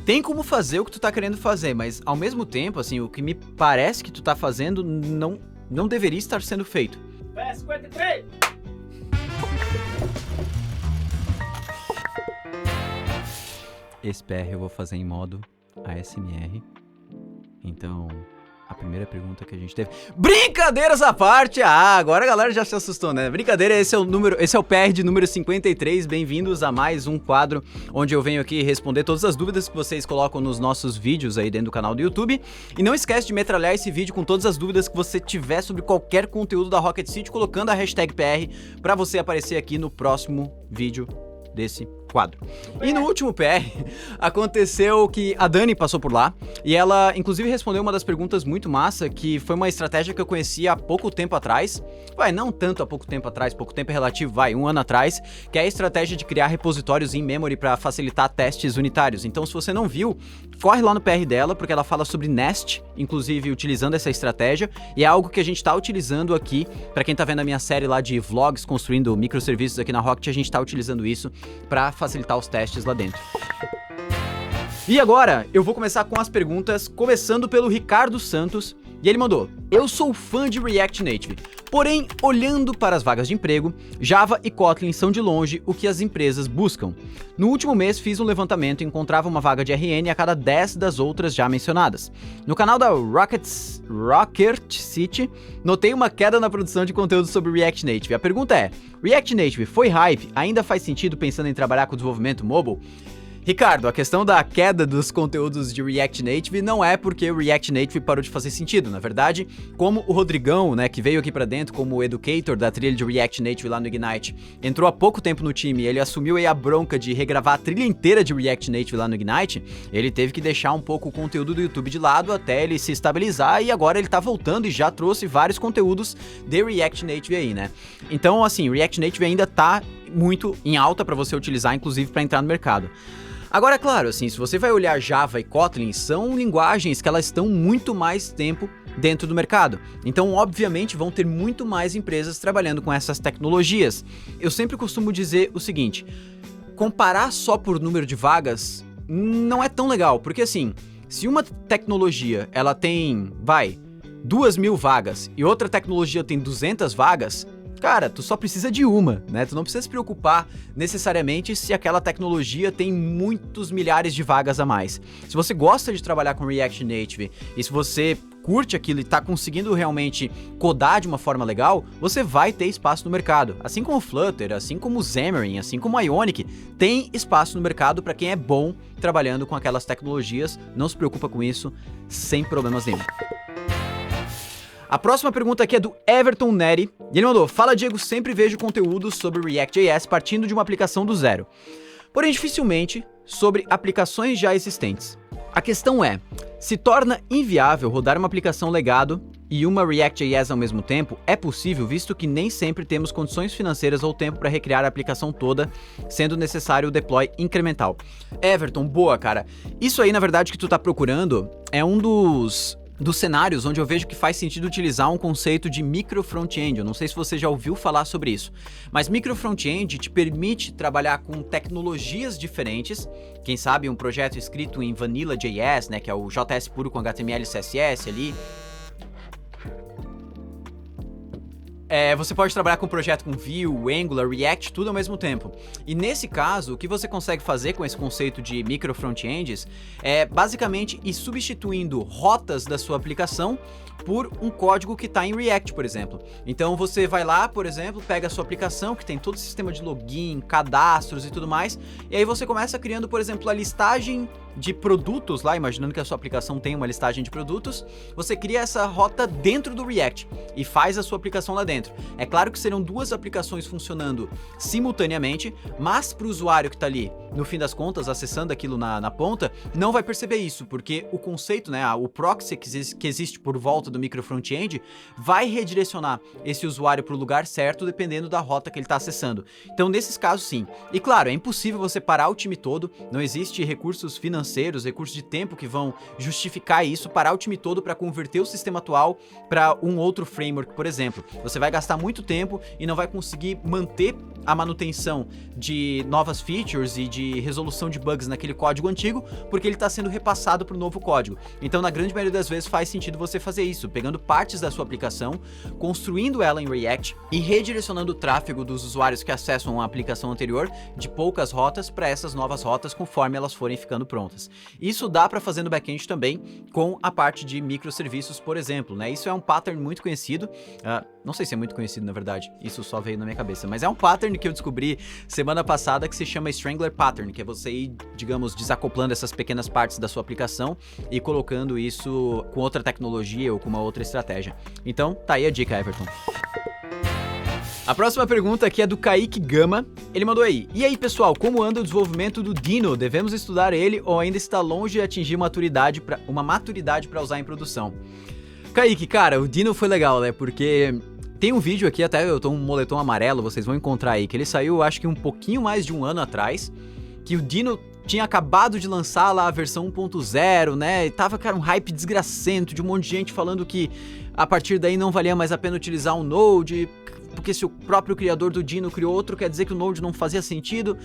tem como fazer o que tu tá querendo fazer, mas ao mesmo tempo, assim, o que me parece que tu tá fazendo não deveria estar sendo feito. Pé 53! Esse PR eu vou fazer em modo ASMR. Então, a primeira pergunta que a gente teve... Brincadeiras à parte! Ah, agora a galera já se assustou, né? Brincadeira, esse é o PR de número 53. Bem-vindos a mais um quadro onde eu venho aqui responder todas as dúvidas que vocês colocam nos nossos vídeos aí dentro do canal do YouTube. E não esquece de metralhar esse vídeo com todas as dúvidas que você tiver sobre qualquer conteúdo da Rocket City, colocando a hashtag PR pra você aparecer aqui no próximo vídeo desse quadro. E no último PR, aconteceu que a Dani passou por lá e ela, inclusive, respondeu uma das perguntas muito massa, que foi uma estratégia que eu conhecia há pouco tempo atrás. Não tanto há pouco tempo atrás, pouco tempo é relativo, um ano atrás, que é a estratégia de criar repositórios em memory para facilitar testes unitários. Então, se você não viu, corre lá no PR dela, porque ela fala sobre Nest, inclusive utilizando essa estratégia, e é algo que a gente tá utilizando aqui. Para quem tá vendo a minha série lá de vlogs construindo microserviços aqui na Rocket, a gente tá utilizando isso para facilitar os testes lá dentro. E agora, eu vou começar com as perguntas, começando pelo Ricardo Santos, e ele mandou: eu sou fã de React Native, porém, olhando para as vagas de emprego, Java e Kotlin são de longe o que as empresas buscam. No último mês fiz um levantamento e encontrava uma vaga de RN a cada 10 das outras já mencionadas. No canal da Rocket City, notei uma queda na produção de conteúdo sobre React Native. A pergunta é: React Native foi hype? Ainda faz sentido pensando em trabalhar com desenvolvimento mobile? Ricardo, a questão da queda dos conteúdos de React Native não é porque o React Native parou de fazer sentido. Na verdade, como o Rodrigão, né, que veio aqui pra dentro como educator da trilha de React Native lá no Ignite, entrou há pouco tempo no time e ele assumiu aí a bronca de regravar a trilha inteira de React Native lá no Ignite, ele teve que deixar um pouco o conteúdo do YouTube de lado até ele se estabilizar, e agora ele tá voltando e já trouxe vários conteúdos de React Native aí, né? Então, assim, React Native ainda tá muito em alta pra você utilizar, inclusive pra entrar no mercado. Agora, é claro, assim, se você vai olhar Java e Kotlin, são linguagens que elas estão muito mais tempo dentro do mercado. Então, obviamente, vão ter muito mais empresas trabalhando com essas tecnologias. Eu sempre costumo dizer o seguinte: comparar só por número de vagas não é tão legal, porque assim, se uma tecnologia ela tem, 2.000 vagas e outra tecnologia tem 200 vagas, cara, tu só precisa de uma, né? Tu não precisa se preocupar necessariamente se aquela tecnologia tem muitos milhares de vagas a mais. Se você gosta de trabalhar com React Native e se você curte aquilo e tá conseguindo realmente codar de uma forma legal, você vai ter espaço no mercado. Assim como o Flutter, assim como o Xamarin, assim como a Ionic, tem espaço no mercado para quem é bom trabalhando com aquelas tecnologias. Não se preocupa com isso, sem problemas nenhum. A próxima pergunta aqui é do Everton Neri, e ele mandou: fala Diego, sempre vejo conteúdo sobre React.js partindo de uma aplicação do zero, porém dificilmente sobre aplicações já existentes. A questão é, se torna inviável rodar uma aplicação legado e uma React.js ao mesmo tempo? É possível, visto que nem sempre temos condições financeiras ou tempo para recriar a aplicação toda, sendo necessário o deploy incremental. Everton, boa, cara. Isso aí, na verdade, que tu tá procurando é um dos cenários onde eu vejo que faz sentido utilizar um conceito de micro front-end. Eu não sei se você já ouviu falar sobre isso, mas micro front-end te permite trabalhar com tecnologias diferentes. Quem sabe um projeto escrito em Vanilla.js, né, que é o JS puro com HTML e CSS ali. Você pode trabalhar com um projeto com Vue, Angular, React, tudo ao mesmo tempo. E nesse caso, o que você consegue fazer com esse conceito de micro front-ends é basicamente ir substituindo rotas da sua aplicação por um código que está em React, por exemplo. Então você vai lá, por exemplo, pega a sua aplicação que tem todo o sistema de login, cadastros e tudo mais, e aí você começa criando, por exemplo, a listagem de produtos lá, imaginando que a sua aplicação tem uma listagem de produtos, você cria essa rota dentro do React e faz a sua aplicação lá dentro. É claro que serão duas aplicações funcionando simultaneamente, mas para o usuário que está ali, no fim das contas, acessando aquilo na ponta, não vai perceber isso, porque o conceito, né, o proxy que existe por volta do micro front-end vai redirecionar esse usuário para o lugar certo, dependendo da rota que ele está acessando. Então, nesses casos, sim. E claro, é impossível você parar o time todo, não existe recursos financeiros, recursos de tempo que vão justificar isso, parar o time todo para converter o sistema atual para um outro framework, por exemplo. Você vai gastar muito tempo e não vai conseguir manter a manutenção de novas features e de resolução de bugs naquele código antigo, porque ele está sendo repassado para o novo código. Então, na grande maioria das vezes, faz sentido você fazer isso, pegando partes da sua aplicação, construindo ela em React e redirecionando o tráfego dos usuários que acessam a aplicação anterior de poucas rotas para essas novas rotas conforme elas forem ficando prontas. Isso dá para fazer no back-end também com a parte de microserviços, por exemplo, né? Isso é um pattern muito conhecido, não sei se é muito conhecido na verdade, isso só veio na minha cabeça, mas é um pattern que eu descobri semana passada que se chama Strangler Pattern, que é você ir, digamos, desacoplando essas pequenas partes da sua aplicação e colocando isso com outra tecnologia ou com uma outra estratégia. Então, tá aí a dica, Everton. A próxima pergunta aqui é do Kaique Gama. Ele mandou aí: e aí pessoal, como anda o desenvolvimento do Dino? Devemos estudar ele ou ainda está longe de atingir uma maturidade para usar em produção? Kaique, cara, o Dino foi legal, né? Porque tem um vídeo aqui, até eu tô um moletom amarelo, vocês vão encontrar aí, que ele saiu acho que um pouquinho mais de um ano atrás, que o Dino tinha acabado de lançar lá a versão 1.0, né? E tava, cara, um hype desgracento de um monte de gente falando que a partir daí não valia mais a pena utilizar um Node, porque se o próprio criador do Dino criou outro, quer dizer que o Node não fazia sentido.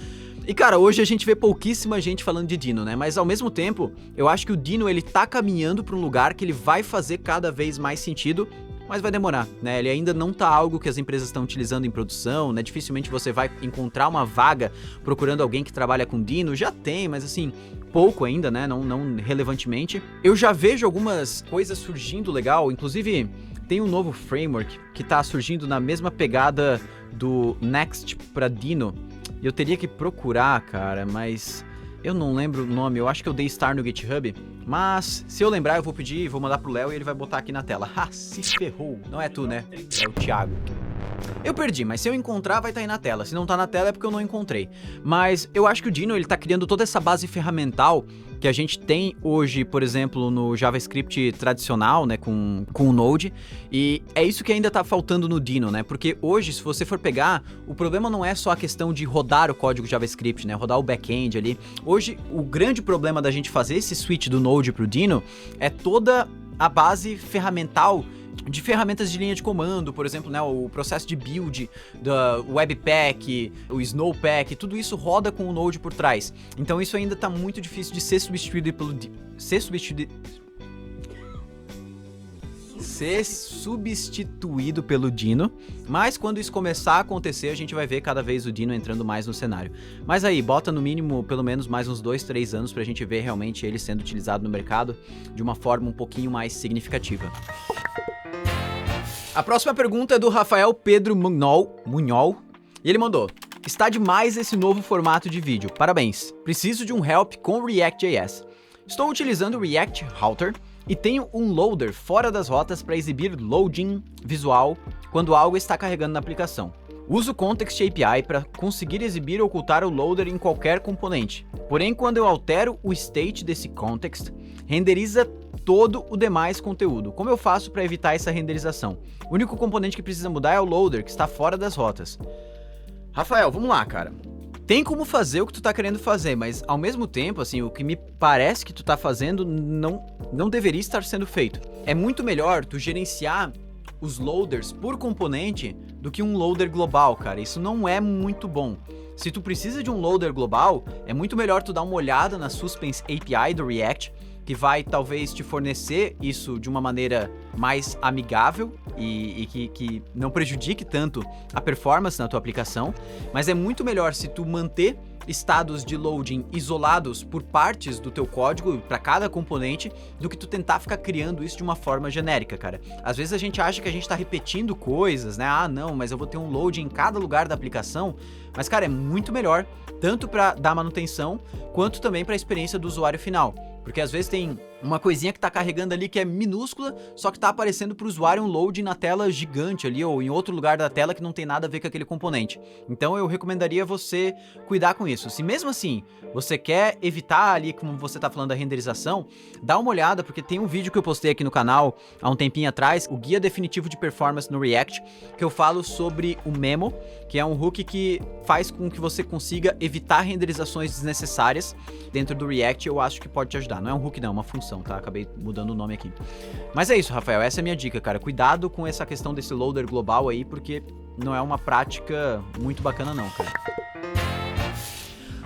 E cara, hoje a gente vê pouquíssima gente falando de Dino, né? Mas ao mesmo tempo, eu acho que o Dino, ele tá caminhando para um lugar que ele vai fazer cada vez mais sentido, mas vai demorar, né? Ele ainda não tá algo que as empresas estão utilizando em produção, né? Dificilmente você vai encontrar uma vaga procurando alguém que trabalha com Dino. Já tem, mas assim, pouco ainda, né? Não relevantemente. Eu já vejo algumas coisas surgindo legal, inclusive tem um novo framework que tá surgindo na mesma pegada do Next para Dino. E eu teria que procurar, cara, mas eu não lembro o nome. Eu acho que eu dei star no GitHub, mas se eu lembrar eu vou pedir, vou mandar pro Léo e ele vai botar aqui na tela. Ah, se ferrou. Não é tu, né? É o Thiago. Eu perdi, mas se eu encontrar vai estar aí na tela. Se não tá na tela é porque eu não encontrei. Mas eu acho que o Dino, ele tá criando toda essa base ferramental que a gente tem hoje, por exemplo, no JavaScript tradicional, né, com o Node, e é isso que ainda tá faltando no Dino, né, porque hoje, se você for pegar, o problema não é só a questão de rodar o código JavaScript, né, rodar o back-end ali. Hoje, o grande problema da gente fazer esse switch do Node pro Dino é toda a base ferramental de ferramentas de linha de comando, por exemplo, né, o processo de build, do Webpack, o Snowpack, tudo isso roda com o Node por trás. Então isso ainda está muito difícil de ser substituído pelo Dino, mas quando isso começar a acontecer, a gente vai ver cada vez o Dino entrando mais no cenário. Mas aí, bota no mínimo, pelo menos mais uns 2, 3 anos pra gente ver realmente ele sendo utilizado no mercado de uma forma um pouquinho mais significativa. A próxima pergunta é do Rafael Pedro Munhol, e ele mandou: está demais esse novo formato de vídeo, parabéns, preciso de um help com React.js. Estou utilizando o React Router e tenho um loader fora das rotas para exibir loading visual quando algo está carregando na aplicação. Uso Context API para conseguir exibir ou ocultar o loader em qualquer componente. Porém, quando eu altero o state desse context, renderiza todo o demais conteúdo. Como eu faço para evitar essa renderização? O único componente que precisa mudar é o loader, que está fora das rotas. Rafael, vamos lá, cara. Tem como fazer o que tu tá querendo fazer, mas ao mesmo tempo, assim, o que me parece que tu tá fazendo não deveria estar sendo feito. É muito melhor tu gerenciar os loaders por componente do que um loader global, cara. Isso não é muito bom. Se tu precisa de um loader global, é muito melhor tu dar uma olhada na Suspense API do React, que vai talvez te fornecer isso de uma maneira mais amigável e que não prejudique tanto a performance na tua aplicação, mas é muito melhor se tu manter estados de loading isolados por partes do teu código para cada componente do que tu tentar ficar criando isso de uma forma genérica, cara. Às vezes a gente acha que a gente tá repetindo coisas, né? Ah, não, mas eu vou ter um loading em cada lugar da aplicação, mas cara, é muito melhor tanto para dar manutenção quanto também para a experiência do usuário final. Porque às vezes tem uma coisinha que tá carregando ali que é minúscula, só que tá aparecendo pro usuário um load na tela gigante ali, ou em outro lugar da tela que não tem nada a ver com aquele componente. Então eu recomendaria você cuidar com isso. Se mesmo assim você quer evitar ali, como você tá falando, a renderização, dá uma olhada, porque tem um vídeo que eu postei aqui no canal há um tempinho atrás, o Guia Definitivo de Performance no React, que eu falo sobre o Memo, que é um hook que faz com que você consiga evitar renderizações desnecessárias dentro do React. Eu acho que pode te ajudar. Não é um hook não, é uma função, tá? Acabei mudando o nome aqui. Mas é isso, Rafael, essa é a minha dica, cara. Cuidado com essa questão desse loader global aí, porque não é uma prática muito bacana não, cara.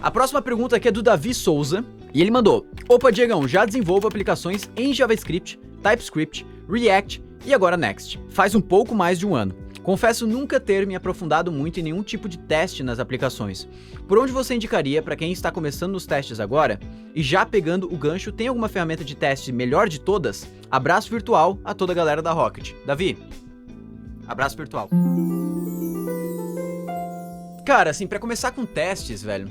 A próxima pergunta aqui é do Davi Souza, e ele mandou: opa, Diegão, já desenvolvo aplicações em JavaScript, TypeScript, React e agora Next. Faz um pouco mais de um ano. Confesso nunca ter me aprofundado muito em nenhum tipo de teste nas aplicações. Por onde você indicaria para quem está começando nos testes agora? E já pegando o gancho, tem alguma ferramenta de teste melhor de todas? Abraço virtual a toda a galera da Rocket. Davi, abraço virtual. Cara, assim, para começar com testes, velho,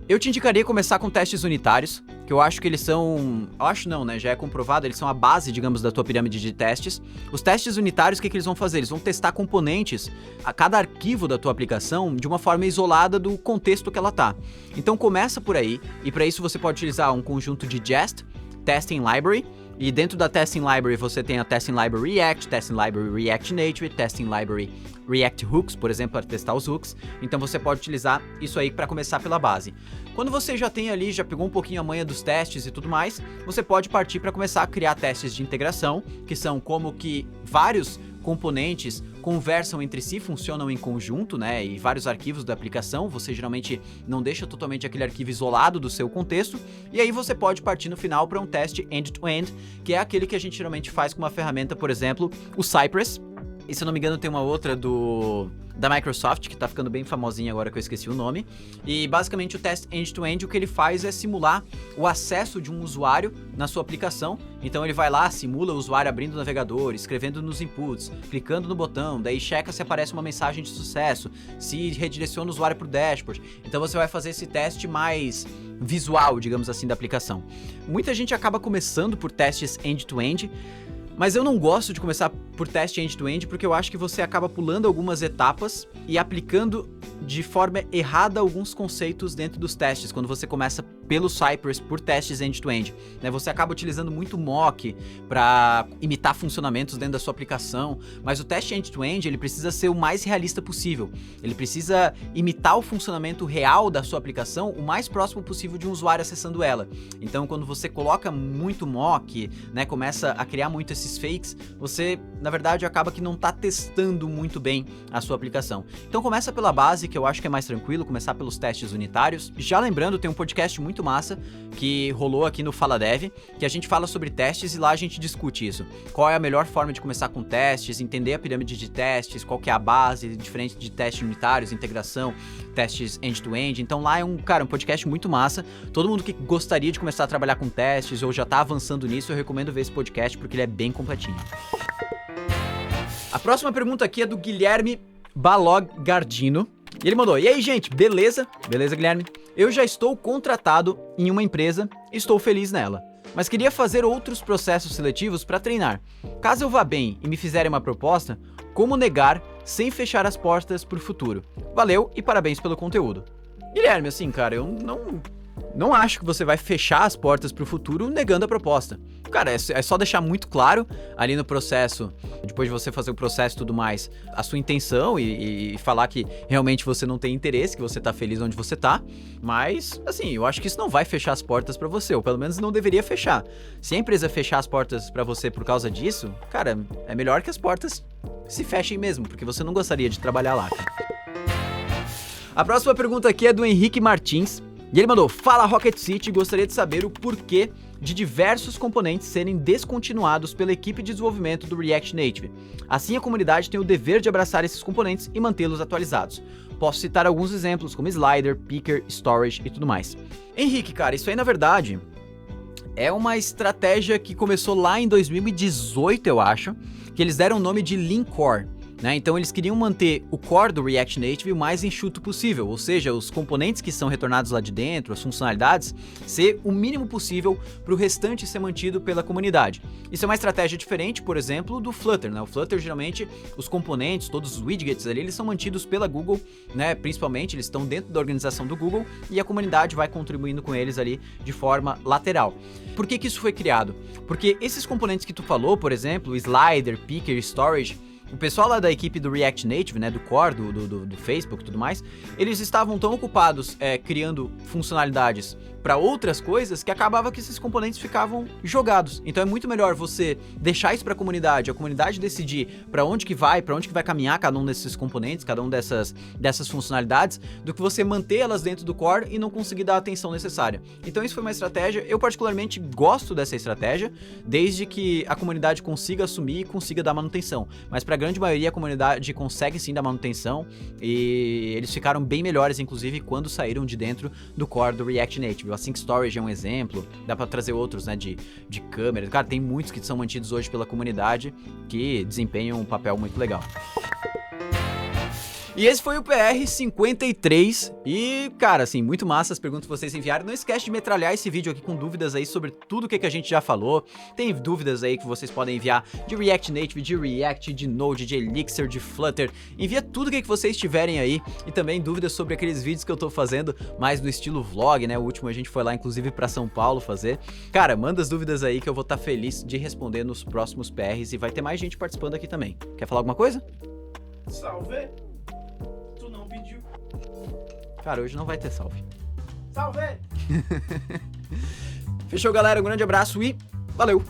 eu te indicaria começar com testes unitários, que eu acho que eles são... Eu acho não, né? Já é comprovado, eles são a base, digamos, da tua pirâmide de testes. Os testes unitários, o que eles vão fazer? Eles vão testar componentes, a cada arquivo da tua aplicação, de uma forma isolada do contexto que ela tá. Então começa por aí, e para isso você pode utilizar um conjunto de Jest, Testing Library, e dentro da Testing Library você tem a Testing Library React, Testing Library React Native, Testing Library React Hooks, por exemplo, para testar os hooks. Então você pode utilizar isso aí para começar pela base. Quando você já tem ali, já pegou um pouquinho a manha dos testes e tudo mais, você pode partir para começar a criar testes de integração, que são como que vários componentes conversam entre si, funcionam em conjunto, né? E vários arquivos da aplicação, você geralmente não deixa totalmente aquele arquivo isolado do seu contexto, e aí você pode partir no final para um teste end-to-end, que é aquele que a gente geralmente faz com uma ferramenta, por exemplo, o Cypress. E se eu não me engano tem uma outra da Microsoft, que tá ficando bem famosinha agora que eu esqueci o nome. E basicamente o teste end-to-end, o que ele faz é simular o acesso de um usuário na sua aplicação. Então ele vai lá, simula o usuário abrindo o navegador, escrevendo nos inputs, clicando no botão, daí checa se aparece uma mensagem de sucesso, se redireciona o usuário pro dashboard. Então você vai fazer esse teste mais visual, digamos assim, da aplicação. Muita gente acaba começando por testes end-to-end, mas eu não gosto de começar por teste end-to-end porque eu acho que você acaba pulando algumas etapas e aplicando de forma errada alguns conceitos dentro dos testes, quando você começa pelo Cypress por testes end-to-end, né? Você acaba utilizando muito mock para imitar funcionamentos dentro da sua aplicação, mas o teste end-to-end ele precisa ser o mais realista possível, ele precisa imitar o funcionamento real da sua aplicação o mais próximo possível de um usuário acessando ela. Então quando você coloca muito mock, né, começa a criar muito esses fakes, você na verdade acaba que não está testando muito bem a sua aplicação. Então começa pela base, que eu acho que é mais tranquilo, começar pelos testes unitários. Já lembrando, tem um podcast muito massa que rolou aqui no Fala Dev, que a gente fala sobre testes e lá a gente discute isso. Qual é a melhor forma de começar com testes, entender a pirâmide de testes, qual que é a base, diferente de testes unitários, integração, testes end-to-end. Então lá é um podcast muito massa. Todo mundo que gostaria de começar a trabalhar com testes ou já tá avançando nisso, eu recomendo ver esse podcast porque ele é bem completinho. A próxima pergunta aqui é do Guilherme Balog Gardino. E ele mandou: e aí, gente, beleza? Beleza, Guilherme? Eu já estou contratado em uma empresa e estou feliz nela, mas queria fazer outros processos seletivos para treinar. Caso eu vá bem e me fizerem uma proposta, como negar sem fechar as portas para o futuro? Valeu e parabéns pelo conteúdo. Guilherme, assim, cara, eu não acho que você vai fechar as portas para o futuro negando a proposta. Cara, é só deixar muito claro ali no processo, depois de você fazer o processo e tudo mais, a sua intenção e falar que realmente você não tem interesse, que você tá feliz onde você tá. Mas, assim, eu acho que isso não vai fechar as portas para você, ou pelo menos não deveria fechar. Se a empresa fechar as portas para você por causa disso, cara, é melhor que as portas se fechem mesmo, porque você não gostaria de trabalhar lá. A próxima pergunta aqui é do Henrique Martins. E ele mandou: fala Rocket City, gostaria de saber o porquê de diversos componentes serem descontinuados pela equipe de desenvolvimento do React Native. Assim a comunidade tem o dever de abraçar esses componentes e mantê-los atualizados. Posso citar alguns exemplos como Slider, Picker, Storage e tudo mais. Henrique, cara, isso aí na verdade é uma estratégia que começou lá em 2018, eu acho, que eles deram o nome de Lean Core. Né? Então eles queriam manter o core do React Native o mais enxuto possível, ou seja, os componentes que são retornados lá de dentro, as funcionalidades, ser o mínimo possível para o restante ser mantido pela comunidade. Isso é uma estratégia diferente, por exemplo, do Flutter. Né? O Flutter, geralmente, os componentes, todos os widgets ali, eles são mantidos pela Google, né? Principalmente, eles estão dentro da organização do Google e a comunidade vai contribuindo com eles ali de forma lateral. Por que isso foi criado? Porque esses componentes que tu falou, por exemplo, Slider, Picker, Storage, o pessoal lá da equipe do React Native, né, do core, do Facebook e tudo mais, eles estavam tão ocupados criando funcionalidades pra outras coisas que acabava que esses componentes ficavam jogados. Então é muito melhor você deixar isso pra comunidade, a comunidade decidir pra onde que vai caminhar cada um desses componentes, cada um dessas funcionalidades, do que você manter elas dentro do core e não conseguir dar a atenção necessária. Então isso foi uma estratégia, eu particularmente gosto dessa estratégia, desde que a comunidade consiga assumir e consiga dar manutenção. Mas pra grande maioria a comunidade consegue sim dar manutenção e eles ficaram bem melhores, inclusive, quando saíram de dentro do core do React Native. A Sync Storage é um exemplo, dá pra trazer outros, né, de câmera. Cara, tem muitos que são mantidos hoje pela comunidade que desempenham um papel muito legal. E esse foi o PR 53 e, cara, assim, muito massa as perguntas que vocês enviaram. Não esquece de metralhar esse vídeo aqui com dúvidas aí sobre tudo o que a gente já falou. Tem dúvidas aí que vocês podem enviar de React Native, de React, de Node, de Elixir, de Flutter. Envia tudo o que vocês tiverem aí e também dúvidas sobre aqueles vídeos que eu tô fazendo mais no estilo vlog, né? O último a gente foi lá, inclusive, pra São Paulo fazer. Cara, manda as dúvidas aí que eu vou estar feliz de responder nos próximos PRs e vai ter mais gente participando aqui também. Quer falar alguma coisa? Salve! Pediu. Cara, hoje não vai ter salve. Salve! Fechou, galera? Um grande abraço e valeu!